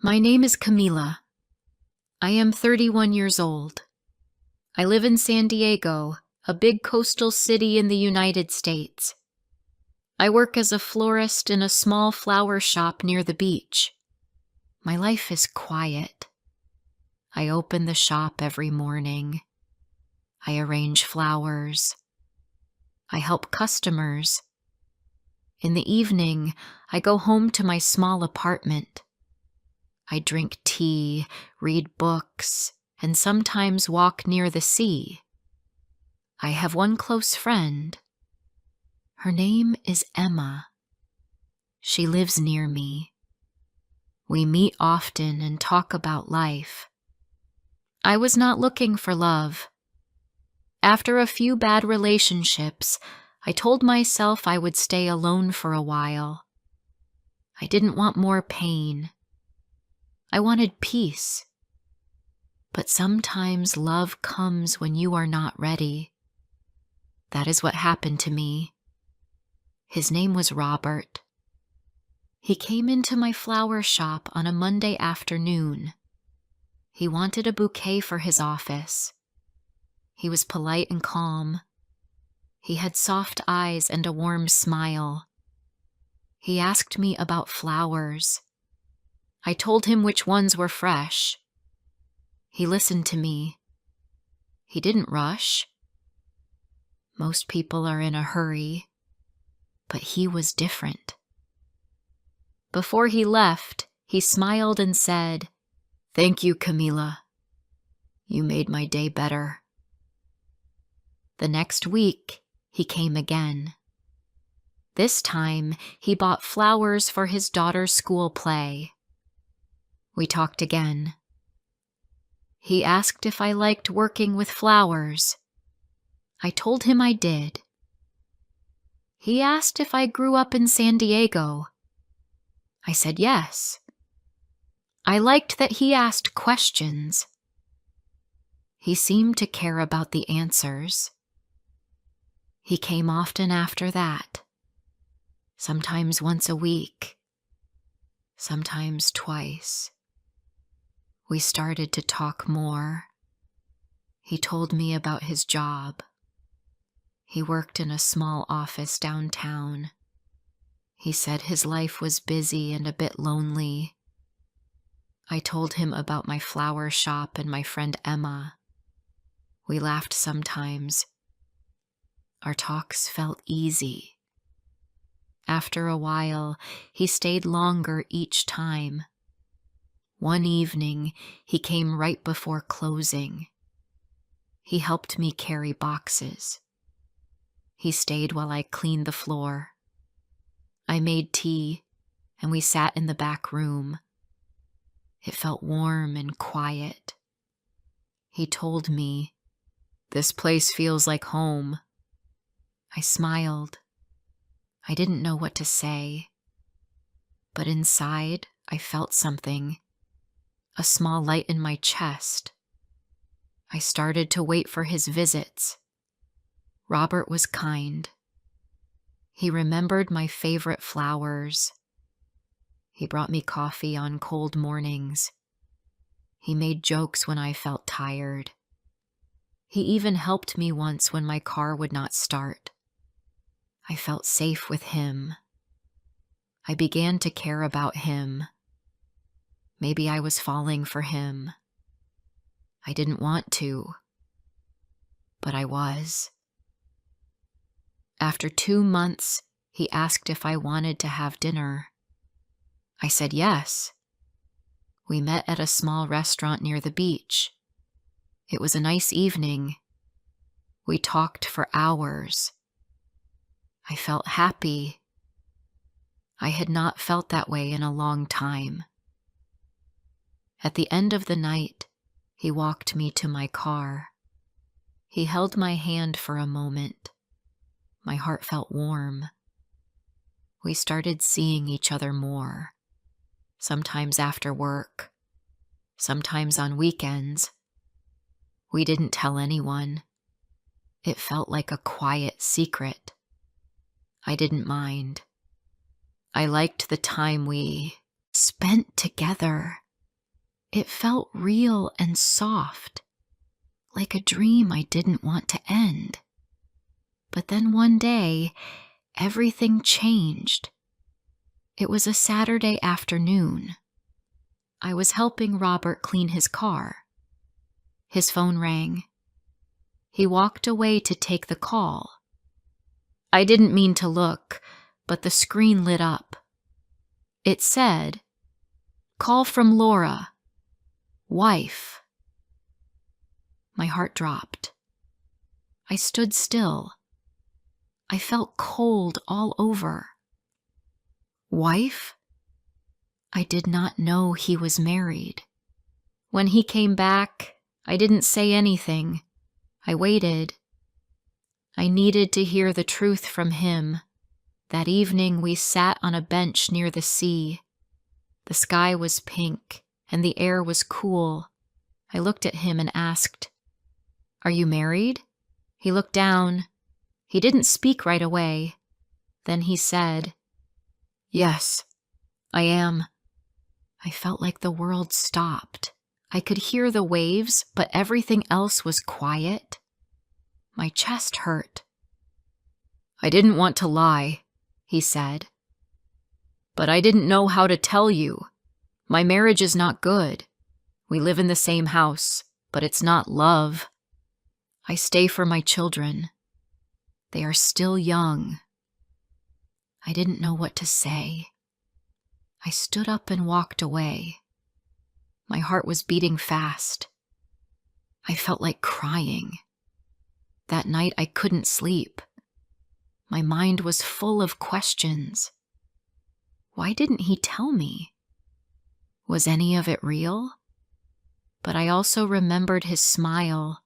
My name is Camila. I am 31 years old. I live in San Diego, a big coastal city in the United States. I work as a florist in a small flower shop near the beach. My life is quiet. I open the shop every morning. I arrange flowers. I help customers. In the evening, I go home to my small apartment. I drink tea, read books, and sometimes walk near the sea. I have one close friend. Her name is Emma. She lives near me. We meet often and talk about life. I was not looking for love. After a few bad relationships, I told myself I would stay alone for a while. I didn't want more pain. I wanted peace. But sometimes love comes when you are not ready. That is what happened to me. His name was Robert. He came into my flower shop on a Monday afternoon. He wanted a bouquet for his office. He was polite and calm. He had soft eyes and a warm smile. He asked me about flowers. I told him which ones were fresh. He listened to me. He didn't rush. Most people are in a hurry, but he was different. Before he left, he smiled and said, "Thank you, Camila. You made my day better." The next week, he came again. This time, he bought flowers for his daughter's school play. We talked again. He asked if I liked working with flowers. I told him I did. He asked if I grew up in San Diego. I said yes. I liked that he asked questions. He seemed to care about the answers. He came often after that, sometimes once a week, sometimes twice. We started to talk more. He told me about his job. He worked in a small office downtown. He said his life was busy and a bit lonely. I told him about my flower shop and my friend Emma. We laughed sometimes. Our talks felt easy. After a while, he stayed longer each time. One evening, he came right before closing. He helped me carry boxes. He stayed while I cleaned the floor. I made tea, and we sat in the back room. It felt warm and quiet. He told me, "This place feels like home." I smiled. I didn't know what to say. But inside, I felt something, a small light in my chest. I started to wait for his visits. Robert was kind. He remembered my favorite flowers. He brought me coffee on cold mornings. He made jokes when I felt tired. He even helped me once when my car would not start. I felt safe with him. I began to care about him. Maybe I was falling for him. I didn't want to, but I was. After 2 months, he asked if I wanted to have dinner. I said yes. We met at a small restaurant near the beach. It was a nice evening. We talked for hours. I felt happy. I had not felt that way in a long time. At the end of the night, he walked me to my car. He held my hand for a moment. My heart felt warm. We started seeing each other more, sometimes after work, sometimes on weekends. We didn't tell anyone. It felt like a quiet secret. I didn't mind. I liked the time we spent together. It felt real and soft, like a dream I didn't want to end. But then one day, everything changed. It was a Saturday afternoon. I was helping Robert clean his car. His phone rang. He walked away to take the call. I didn't mean to look, but the screen lit up. It said, "Call from Laura. Wife." My heart dropped. I stood still. I felt cold all over. Wife? I did not know he was married. When he came back, I didn't say anything. I waited. I needed to hear the truth from him. That evening we sat on a bench near the sea. The sky was pink and the air was cool. I looked at him and asked, "Are you married?" He looked down. He didn't speak right away. Then he said, "Yes, I am." I felt like the world stopped. I could hear the waves, but everything else was quiet. My chest hurt. "I didn't want to lie," he said. "But I didn't know how to tell you. My marriage is not good. We live in the same house, but it's not love. I stay for my children. They are still young." I didn't know what to say. I stood up and walked away. My heart was beating fast. I felt like crying. That night I couldn't sleep. My mind was full of questions. Why didn't he tell me? Was any of it real? But I also remembered his smile,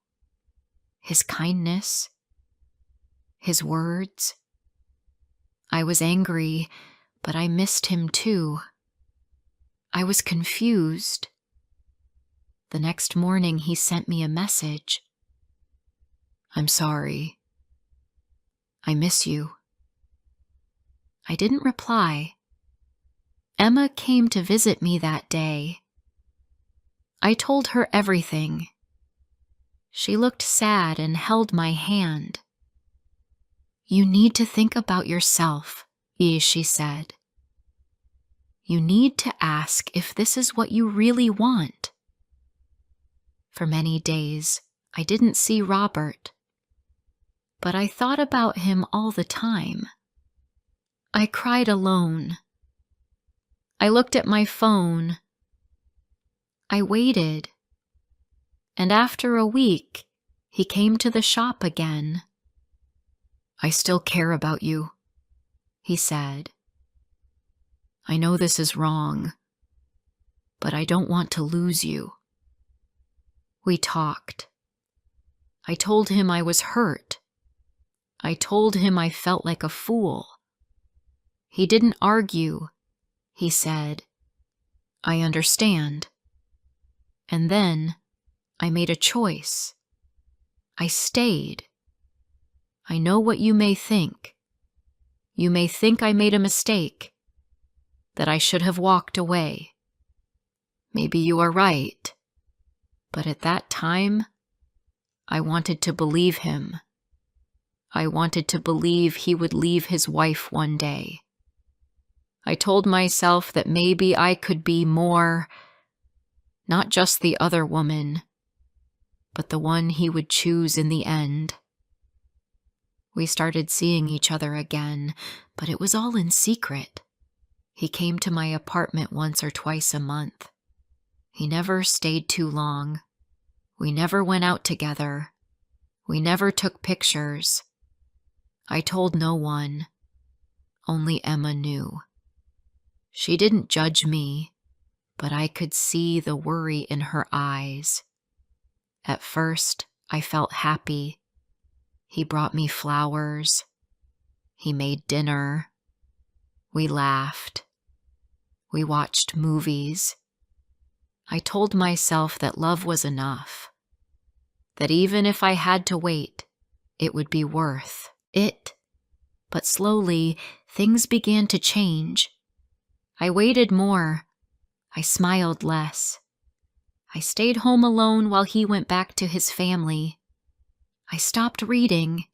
his kindness, his words. I was angry, but I missed him too. I was confused. The next morning he sent me a message. "I'm sorry. I miss you." I didn't reply. Emma came to visit me that day. I told her everything. She looked sad and held my hand. "You need to think about yourself," she said. "You need to ask if this is what you really want." For many days, I didn't see Robert, but I thought about him all the time. I cried alone. I looked at my phone. I waited. And after a week, he came to the shop again. "I still care about you," he said. "I know this is wrong, but I don't want to lose you." We talked. I told him I was hurt. I told him I felt like a fool. He didn't argue. He said, "I understand." And then I made a choice. I stayed. I know what you may think. You may think I made a mistake, that I should have walked away. Maybe you are right. But at that time, I wanted to believe him. I wanted to believe he would leave his wife one day. I told myself that maybe I could be more, not just the other woman, but the one he would choose in the end. We started seeing each other again, but it was all in secret. He came to my apartment once or twice a month. He never stayed too long. We never went out together. We never took pictures. I told no one. Only Emma knew. She didn't judge me, but I could see the worry in her eyes. At first, I felt happy. He brought me flowers. He made dinner. We laughed. We watched movies. I told myself that love was enough, that even if I had to wait, it would be worth it. But slowly, things began to change. I waited more. I smiled less. I stayed home alone while he went back to his family. I stopped reading.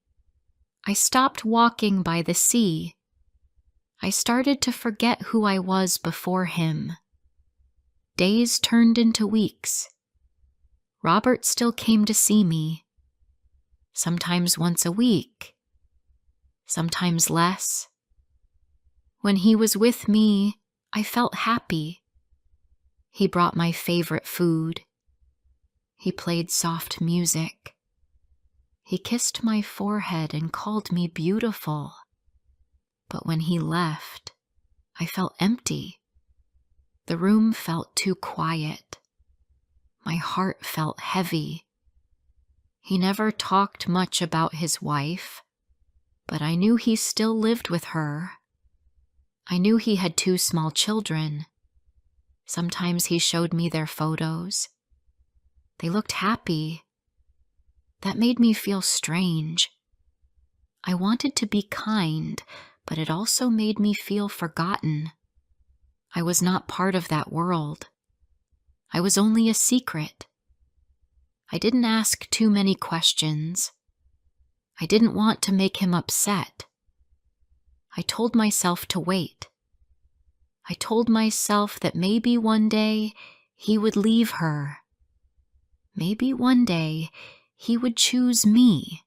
I stopped walking by the sea. I started to forget who I was before him. Days turned into weeks. Robert still came to see me. Sometimes once a week. Sometimes less. When he was with me, I felt happy. He brought my favorite food. He played soft music. He kissed my forehead and called me beautiful. But when he left, I felt empty. The room felt too quiet. My heart felt heavy. He never talked much about his wife, but I knew he still lived with her. I knew he had 2 small children. Sometimes he showed me their photos. They looked happy. That made me feel strange. I wanted to be kind, but it also made me feel forgotten. I was not part of that world. I was only a secret. I didn't ask too many questions. I didn't want to make him upset. I told myself to wait. I told myself that maybe one day he would leave her. Maybe one day he would choose me.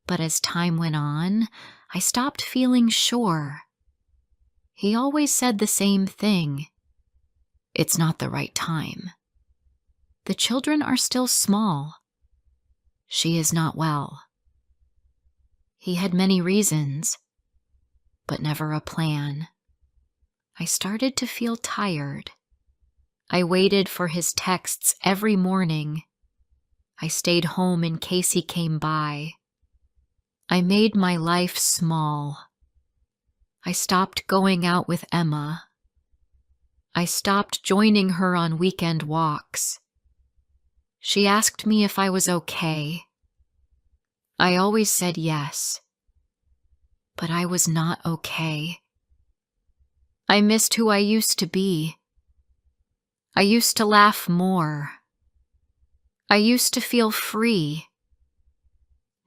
But as time went on, I stopped feeling sure. He always said the same thing. It's not the right time. The children are still small. She is not well. He had many reasons, but never a plan. I started to feel tired. I waited for his texts every morning. I stayed home in case he came by. I made my life small. I stopped going out with Emma. I stopped joining her on weekend walks. She asked me if I was okay. I always said yes. But I was not okay. I missed who I used to be. I used to laugh more. I used to feel free.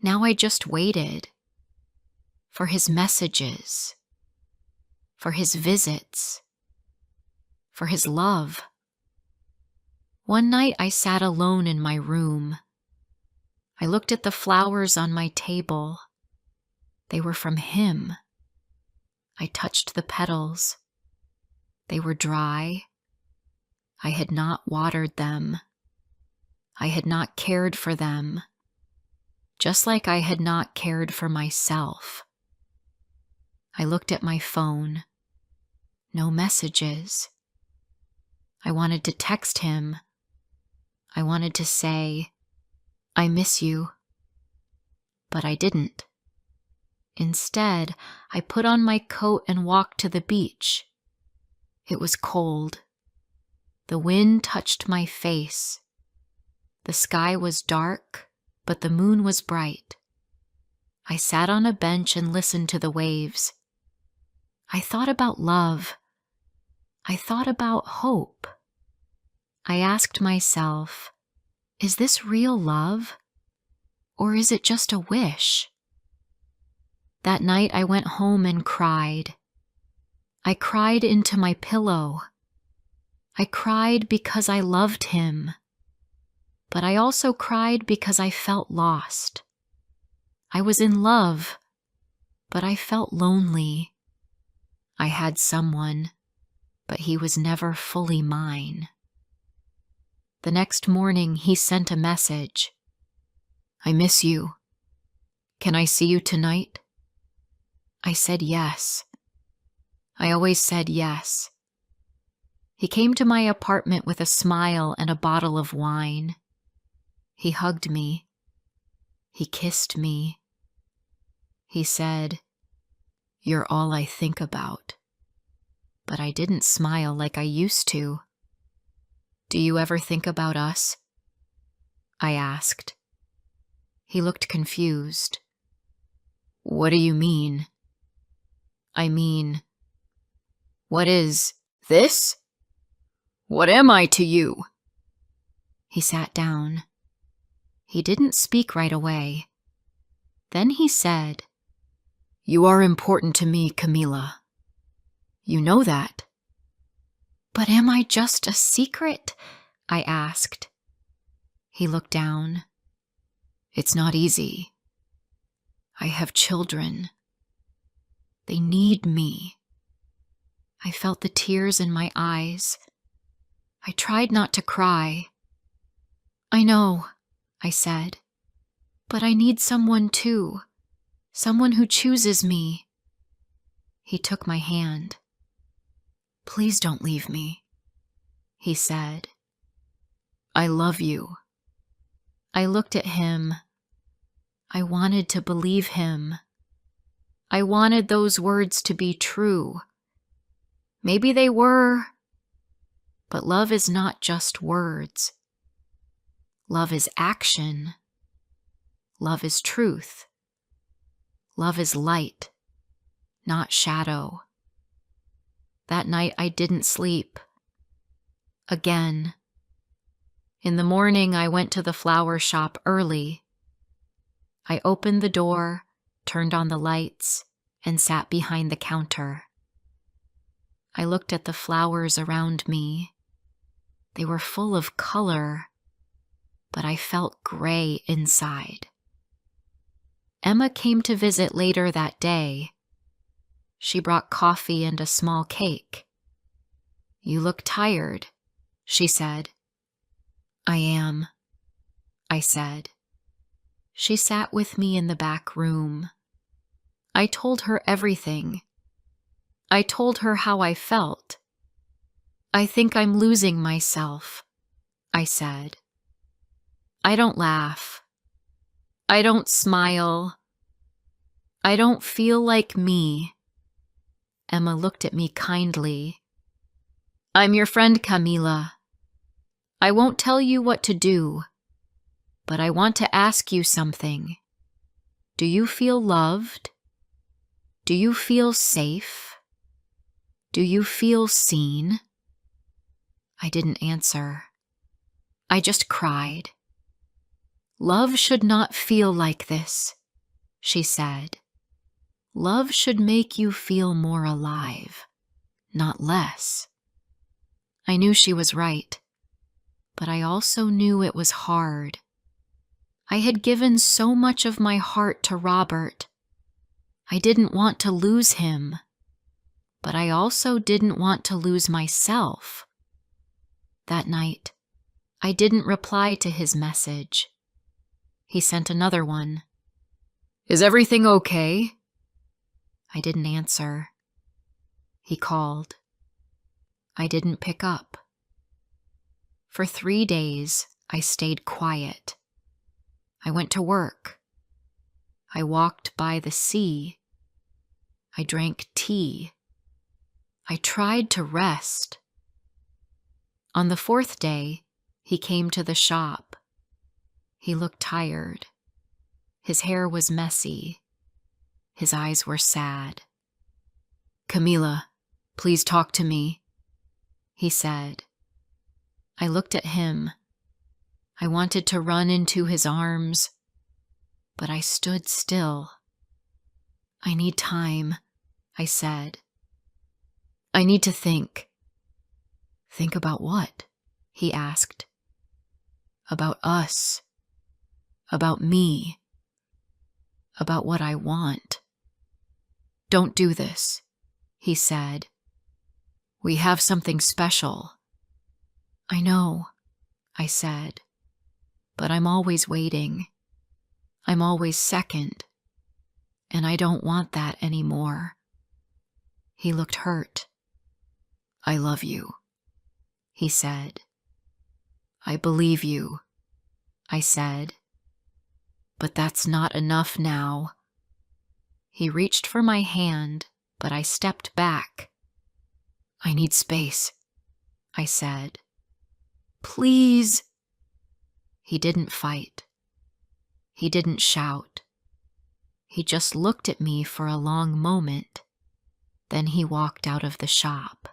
Now I just waited for his messages, for his visits, for his love. One night I sat alone in my room. I looked at the flowers on my table. They were from him. I touched the petals. They were dry. I had not watered them. I had not cared for them, just like I had not cared for myself. I looked at my phone. No messages. I wanted to text him. I wanted to say, I miss you. But I didn't. Instead, I put on my coat and walked to the beach. It was cold. The wind touched my face. The sky was dark, but the moon was bright. I sat on a bench and listened to the waves. I thought about love. I thought about hope. I asked myself, is this real love? Or is it just a wish? That night I went home and cried. I cried into my pillow. I cried because I loved him. But I also cried because I felt lost. I was in love, but I felt lonely. I had someone, but he was never fully mine. The next morning, he sent a message. I miss you. Can I see you tonight? I said yes. I always said yes. He came to my apartment with a smile and a bottle of wine. He hugged me. He kissed me. He said, "You're all I think about." But I didn't smile like I used to. Do you ever think about us? I asked. He looked confused. What do you mean? I mean, what is this? What am I to you? He sat down. He didn't speak right away. Then he said, "You are important to me, Camila. You know that." "But am I just a secret?" I asked. He looked down. "It's not easy. I have children. They need me." I felt the tears in my eyes. I tried not to cry. "I know," I said, "but I need someone too. Someone who chooses me." He took my hand. "Please don't leave me," he said. "I love you." I looked at him. I wanted to believe him. I wanted those words to be true. Maybe they were, but love is not just words. Love is action. Love is truth. Love is light, not shadow. That night I didn't sleep. Again. In the morning I went to the flower shop early. I opened the door, turned on the lights, and sat behind the counter. I looked at the flowers around me. They were full of color, but I felt gray inside. Emma came to visit later that day. She brought coffee and a small cake. "You look tired," she said. "I am," I said. She sat with me in the back room. I told her everything. I told her how I felt. "I think I'm losing myself," I said. "I don't laugh. I don't smile. I don't feel like me." Emma looked at me kindly. "I'm your friend, Camila. I won't tell you what to do, but I want to ask you something. Do you feel loved? Do you feel safe? Do you feel seen?" I didn't answer. I just cried. "Love should not feel like this," she said. "Love should make you feel more alive, not less." I knew she was right, but I also knew it was hard. I had given so much of my heart to Robert. I didn't want to lose him, but I also didn't want to lose myself. That night, I didn't reply to his message. He sent another one. "Is everything okay?" I didn't answer. He called. I didn't pick up. For 3 days, I stayed quiet. I went to work. I walked by the sea. I drank tea. I tried to rest. On the 4th day, he came to the shop. He looked tired. His hair was messy. His eyes were sad. "Camila, please talk to me," he said. I looked at him. I wanted to run into his arms, but I stood still. "I need time," I said. "I need to think." "Think about what?" he asked. "About us. About me. About what I want." "Don't do this," he said. "We have something special." "I know," I said, "but I'm always waiting. I'm always second, and I don't want that anymore." He looked hurt. "I love you," he said. "I believe you," I said. "But that's not enough now." He reached for my hand, but I stepped back. "I need space," I said. "Please." He didn't fight. He didn't shout. He just looked at me for a long moment. Then he walked out of the shop.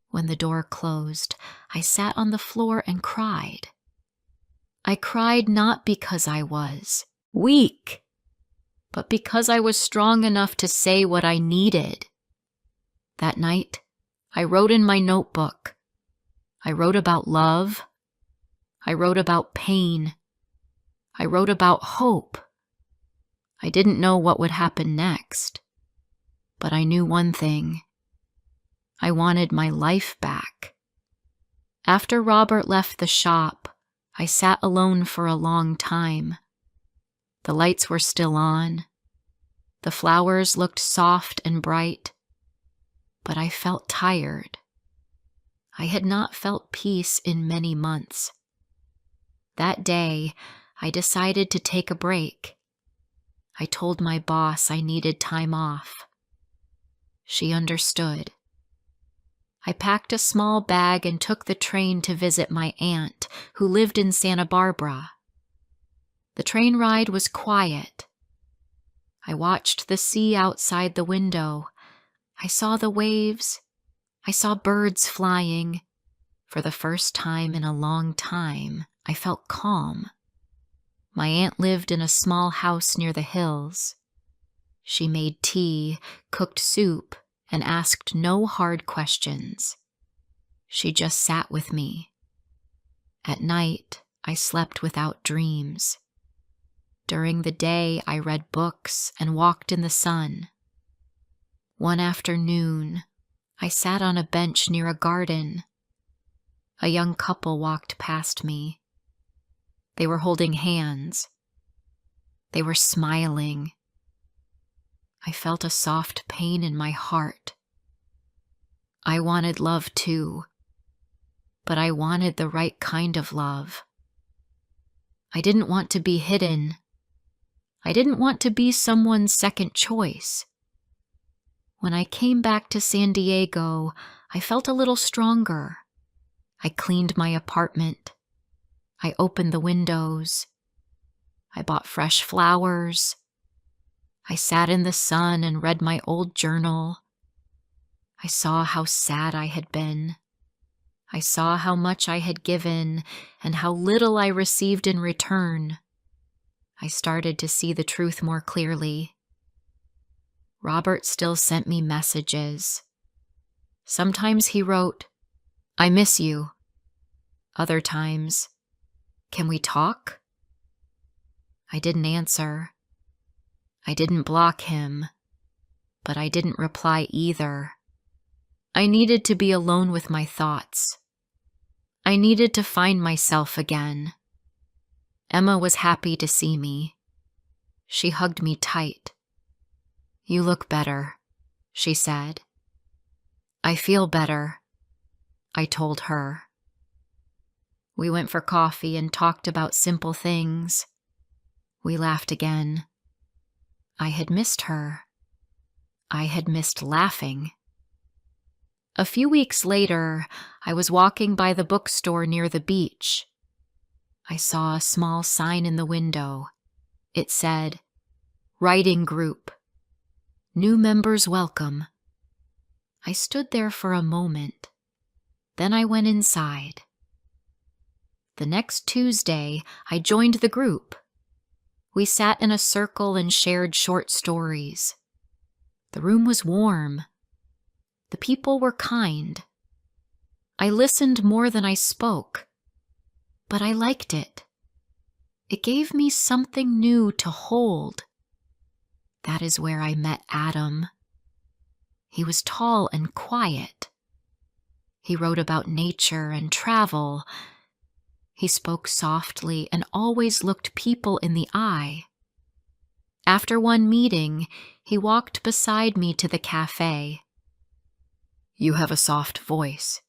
When the door closed, I sat on the floor and cried. I cried not because I was weak, but because I was strong enough to say what I needed. That night, I wrote in my notebook. I wrote about love. I wrote about pain. I wrote about hope. I didn't know what would happen next, but I knew one thing. I wanted my life back. After Robert left the shop, I sat alone for a long time. The lights were still on. The flowers looked soft and bright, but I felt tired. I had not felt peace in many months. That day, I decided to take a break. I told my boss I needed time off. She understood. I packed a small bag and took the train to visit my aunt, who lived in Santa Barbara. The train ride was quiet. I watched the sea outside the window. I saw the waves. I saw birds flying. For the first time in a long time, I felt calm. My aunt lived in a small house near the hills. She made tea, cooked soup, and asked no hard questions. She just sat with me. At night, I slept without dreams. During the day, I read books and walked in the sun. One afternoon, I sat on a bench near a garden. A young couple walked past me. They were holding hands. They were smiling. I felt a soft pain in my heart. I wanted love too, but I wanted the right kind of love. I didn't want to be hidden. I didn't want to be someone's second choice. When I came back to San Diego, I felt a little stronger. I cleaned my apartment. I opened the windows. I bought fresh flowers. I sat in the sun and read my old journal. I saw how sad I had been. I saw how much I had given and how little I received in return. I started to see the truth more clearly. Robert still sent me messages. Sometimes he wrote, "I miss you." Other times, "Can we talk?" I didn't answer. I didn't block him, but I didn't reply either. I needed to be alone with my thoughts. I needed to find myself again. Emma was happy to see me. She hugged me tight. "You look better," she said. "I feel better," I told her. We went for coffee and talked about simple things. We laughed again. I had missed her. I had missed laughing. A few weeks later, I was walking by the bookstore near the beach. I saw a small sign in the window. It said, "Writing Group. New members welcome." I stood there for a moment. Then I went inside. The next Tuesday, I joined the group. We sat in a circle and shared short stories. The room was warm. The people were kind. I listened more than I spoke, but I liked it. It gave me something new to hold. That is where I met Adam. He was tall and quiet. He wrote about nature and travel. He spoke softly and always looked people in the eye. After one meeting, he walked beside me to the cafe. "You have a soft voice,"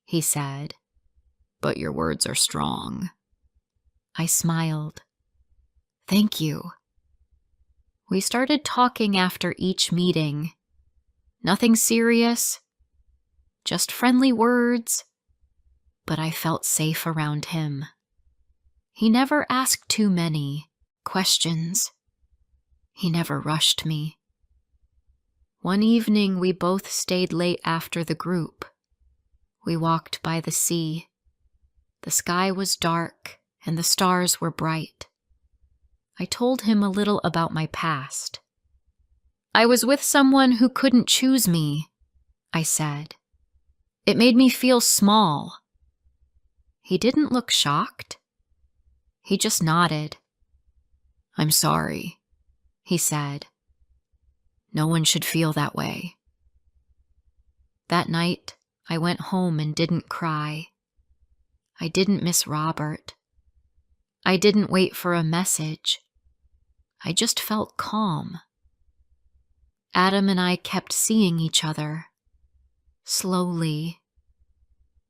he said, "but your words are strong." I smiled. "Thank you." We started talking after each meeting. Nothing serious, just friendly words, but I felt safe around him. He never asked too many questions. He never rushed me. One evening, we both stayed late after the group. We walked by the sea. The sky was dark and the stars were bright. I told him a little about my past. I was with someone who couldn't choose me, I said. It made me feel small. He didn't look shocked. He just nodded. I'm sorry, he said. No one should feel that way. That night, I went home and didn't cry. I didn't miss Robert. I didn't wait for a message. I just felt calm. Adam and I kept seeing each other. Slowly.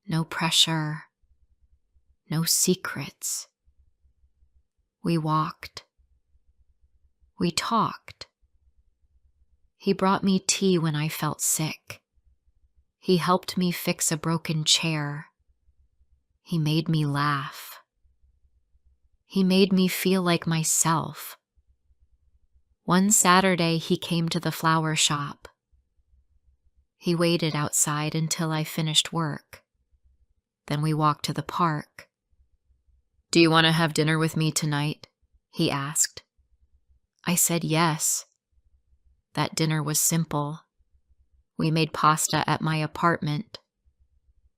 No pressure. No secrets. We walked. We talked. He brought me tea when I felt sick. He helped me fix a broken chair. He made me laugh. He made me feel like myself. One Saturday, he came to the flower shop. He waited outside until I finished work. Then we walked to the park. Do you want to have dinner with me tonight? He asked. I said yes. That dinner was simple. We made pasta at my apartment.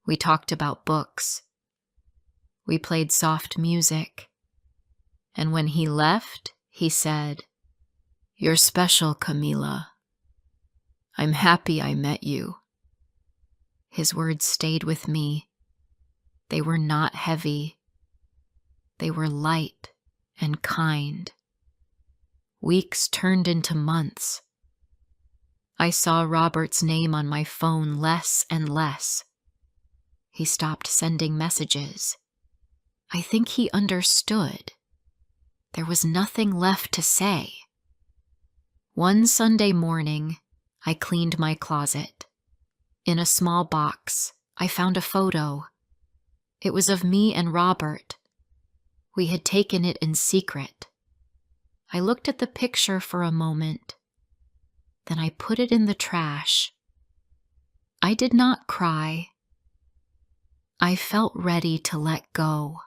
We talked about books. We played soft music. And when he left, he said, You're special, Camila. I'm happy I met you. His words stayed with me. They were not heavy. They were light and kind. Weeks turned into months. I saw Robert's name on my phone less and less. He stopped sending messages. I think he understood. There was nothing left to say. One Sunday morning, I cleaned my closet. In a small box, I found a photo. It was of me and Robert. We had taken it in secret. I looked at the picture for a moment. Then I put it in the trash. I did not cry. I felt ready to let go.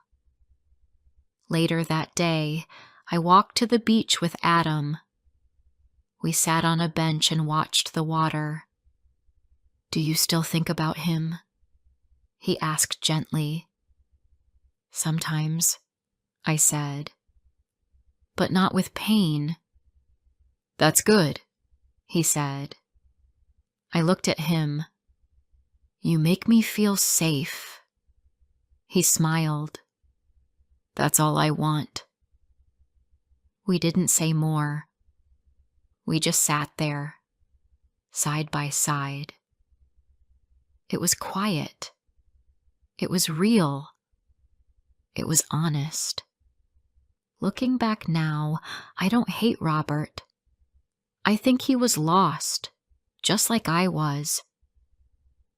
Later that day, I walked to the beach with Adam. We sat on a bench and watched the water. Do you still think about him? He asked gently. Sometimes, I said. But not with pain. That's good, he said. I looked at him. You make me feel safe. He smiled. That's all I want. We didn't say more. We just sat there, side by side. It was quiet. It was real. It was honest. Looking back now, I don't hate Robert. I think he was lost, just like I was.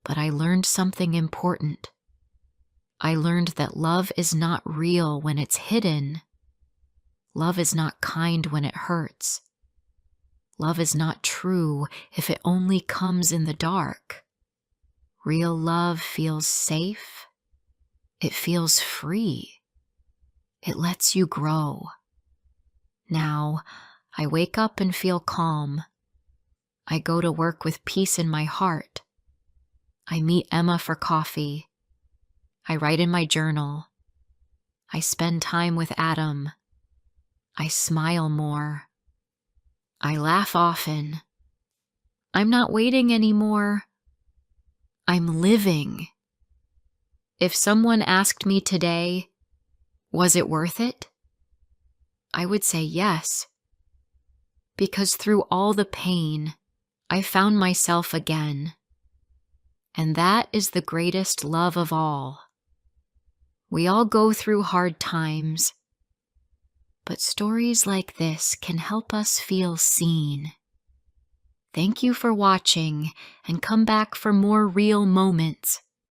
But I learned something important. I learned that love is not real when it's hidden. Love is not kind when it hurts. Love is not true if it only comes in the dark. Real love feels safe. It feels free. It lets you grow. Now, I wake up and feel calm. I go to work with peace in my heart. I meet Emma for coffee. I write in my journal. I spend time with Adam. I smile more. I laugh often. I'm not waiting anymore. I'm living. If someone asked me today, was it worth it? I would say yes. Because through all the pain, I found myself again. And that is the greatest love of all. We all go through hard times, but stories like this can help us feel seen. Thank you for watching, and come back for more real moments.